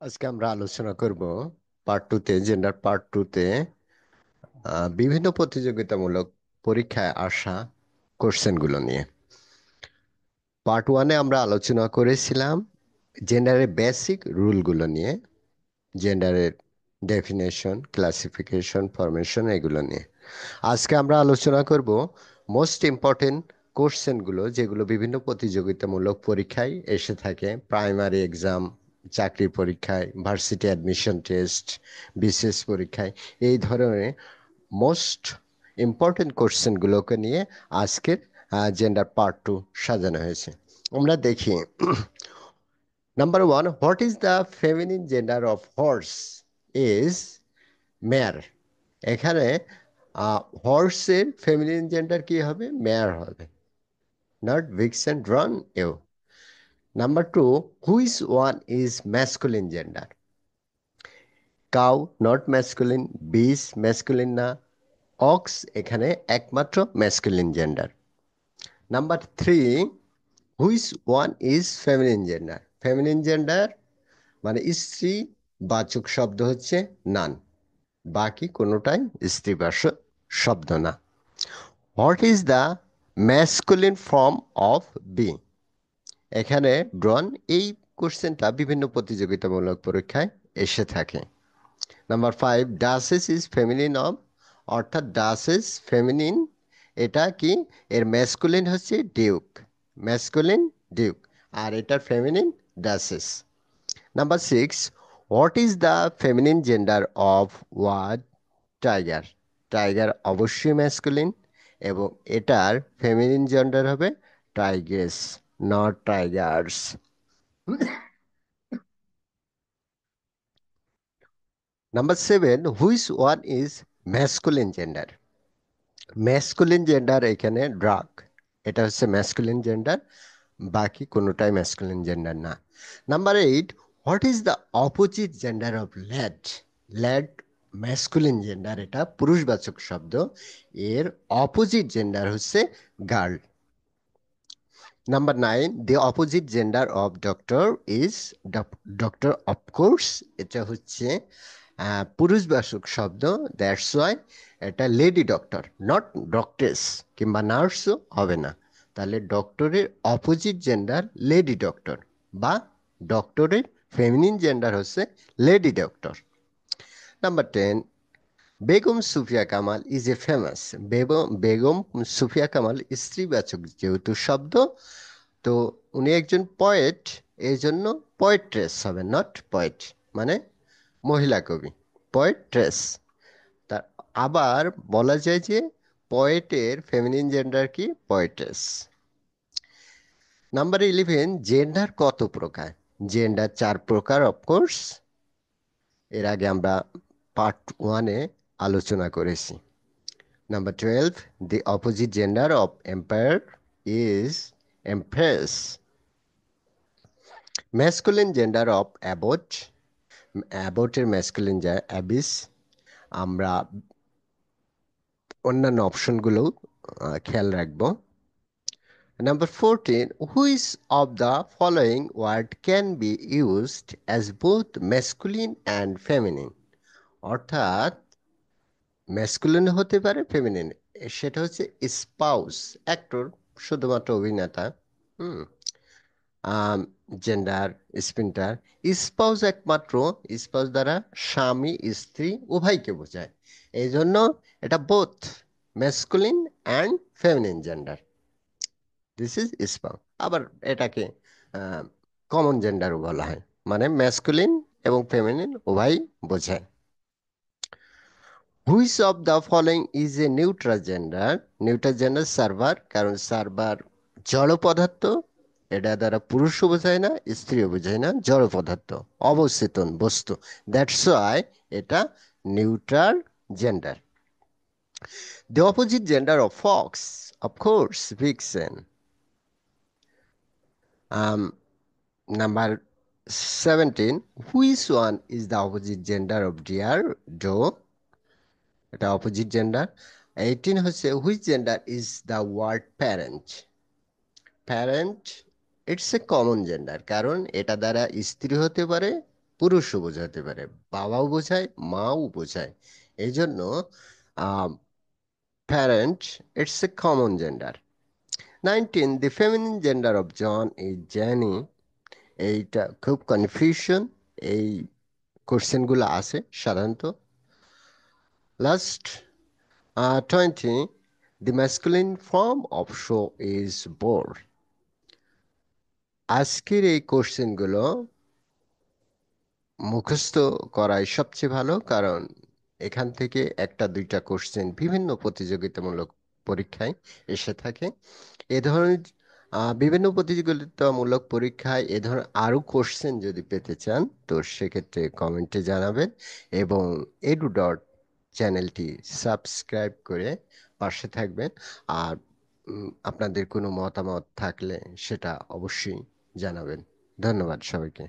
আজকে আমরা আলোচনা করব পার্ট টুতে, জেন্ডার পার্ট টুতে বিভিন্ন প্রতিযোগিতামূলক পরীক্ষায় আসা কোশ্চেনগুলো নিয়ে। পার্ট ওয়ানে আমরা আলোচনা করেছিলাম জেন্ডারের বেসিক রুলগুলো নিয়ে, জেন্ডারের ডেফিনেশন, ক্লাসিফিকেশন, ফরমেশন, এগুলো নিয়ে। আজকে আমরা আলোচনা করব মোস্ট ইম্পর্টেন্ট কোশ্চেনগুলো, যেগুলো বিভিন্ন প্রতিযোগিতামূলক পরীক্ষায় এসে থাকে। প্রাইমারি এক্সাম, চাকরির পরীক্ষায়, ভার্সিটি অ্যাডমিশন টেস্ট, বিসিএস পরীক্ষায়, এই ধরনের মোস্ট ইম্পর্টেন্ট কোশ্চেনগুলোকে নিয়ে আজকের জেন্ডার পার্ট টু সাজানো হয়েছে। আমরা দেখি, number one, what is the feminine gender of horse? Is mare. এখানে হর্সের ফেমিনিন জেন্ডার কি হবে? মেয়ার হবে, নট ভিক্সেন, ড্রন, এও। Number two, which one is masculine gender? Cow not masculine, bees masculine না, অক্স এখানে একমাত্র masculine gender. Number three, which one is feminine gender? Feminine gender মানে স্ত্রী বাচক শব্দ হচ্ছে নান, বাকি কোনোটাই স্ত্রীবাচক শব্দ না। What is the masculine form of B? এখানে ড্রন। এই কোশ্চেনটা বিভিন্ন প্রতিযোগিতামূলক পরীক্ষায় এসে থাকে। Number five, duchess is feminine of, অর্থাৎ ডাসেস ফেমিনিন, এটা কি? এর ম্যাসকুলিন হচ্ছে ডিউক, ম্যাসকুলিন ডিউক, আর এটার feminine duchess. Number six, what is the feminine gender of word tiger? Tiger অবশ্যই ম্যাসকুলিন, এবং এটার ফেমিনিন জেন্ডার হবে tigress, not tigers. Number seven, which one is masculine gender? Masculine gender এখানে drake, এটা হচ্ছে masculine gender, বাকি কোনোটাই masculine gender না। Number eight, what is the opposite gender of lad? Lad masculine gender, এটা পুরুষবাচক শব্দ, এর অপোজিট জেন্ডার হচ্ছে girl. Number nine, the opposite gender of doctor is doctor, of course এটা হচ্ছে পুরুষবাচক শব্দ, দ্যাটস ওয়াই এটা লেডি ডক্টর, নট ডক্টরেস কিংবা নার্সও হবে না। তাহলে ডক্টরের অপোজিট জেন্ডার লেডি ডক্টর, বা ডক্টরের ফেমিনিন জেন্ডার হচ্ছে lady doctor. Number ten, Begum Sufia Kamal is a famous. Begum Sufia Kamal স্ত্রীবাচক যেহেতু শব্দ, তো উনি একজন পয়েট, এই জন্য পোয়েট্রেস হবে, নট পয়েট, মানে মহিলা কবি, পোয়েট্রেস। তার আবার বলা যায় যে পয়েটের ফেমিনিন জেন্ডার কি? পোয়েটেস। নাম্বার ইলেভেন, জেন্ডার কত প্রকার? জেন্ডার চার প্রকার, অফকোর্স, এর আগে আমরা পার্ট ওয়ানে আলোচনা করেছি। Number twelve, the opposite gender of empire is empress. Masculine gender of abbot, অ্যাবটের ম্যাসকুলিন যায় অ্যাবিস। আমরা অন্যান্য অপশনগুলো খেয়াল রাখবো। Number 14, which of the following word can be used as both masculine and feminine? অর্থাৎ ম্যাসকুলিন হতে পারে, ফেমিনিন, সেটা হচ্ছে স্পাউস, অ্যাক্টর, শুধুমাত্র অভিনেতা। হুম। Gender, spinster. স্পাউস একমাত্র, স্পাউস দ্বারা স্বামী স্ত্রী উভয়কে বোঝায়, এই জন্য এটা both masculine and feminine gender, this is spouse. আবার এটাকে কমন জেন্ডারও বলা হয়, মানে ম্যাসকুলিন এবং ফেমিনিন উভয় বোঝায়। Which of the following is a neutral gender? Neutral gender server, কারণ সার্ভার জড় পদার্থ, এটা দ্বারা পুরুষও বোঝায় না, স্ত্রীও বোঝায় না, জড় পদার্থ, অবচেতন বস্তু, দ্যাটস ওয়াই এটা neutral gender. The opposite gender of fox, of course, vixen. Um, Number 17, which one is the opposite gender of deer? Doe, এটা opposite gender. 18 হচ্ছে, which gender is the word parent? Parent, it's a common gender, কারণ এটা দ্বারা স্ত্রী হতে পারে, পুরুষও বোঝাতে পারে, বাবাও বোঝায়, মাও বোঝায়। এই জন্য parent, it's a common gender. 19, the feminine gender of John is Jenny. এইটা খুব কনফিউশন, এই কোশ্চেনগুলো আসে সাধারণত। Last 20, the masculine form of show is bore. আজকের এই কোশ্চেনগুলো মুখস্থ করাই সবচেয়ে ভালো, কারণ এখান থেকে একটা দুইটা কোশ্চেন বিভিন্ন প্রতিযোগিতামূলক পরীক্ষায় এসে থাকে। এ ধরনের বিভিন্ন প্রতিযোগিতামূলক পরীক্ষায় এ ধরনের আরো কোশ্চেন যদি পেতে চান, তো সেক্ষেত্রে কমেন্টে জানাবেন এবং এডু ডট চ্যানেলটি সাবস্ক্রাইব করে পাশে থাকবেন। আর আপনাদের কোনো মতামত থাকলে সেটা অবশ্যই জানাবেন। ধন্যবাদ সবাইকে।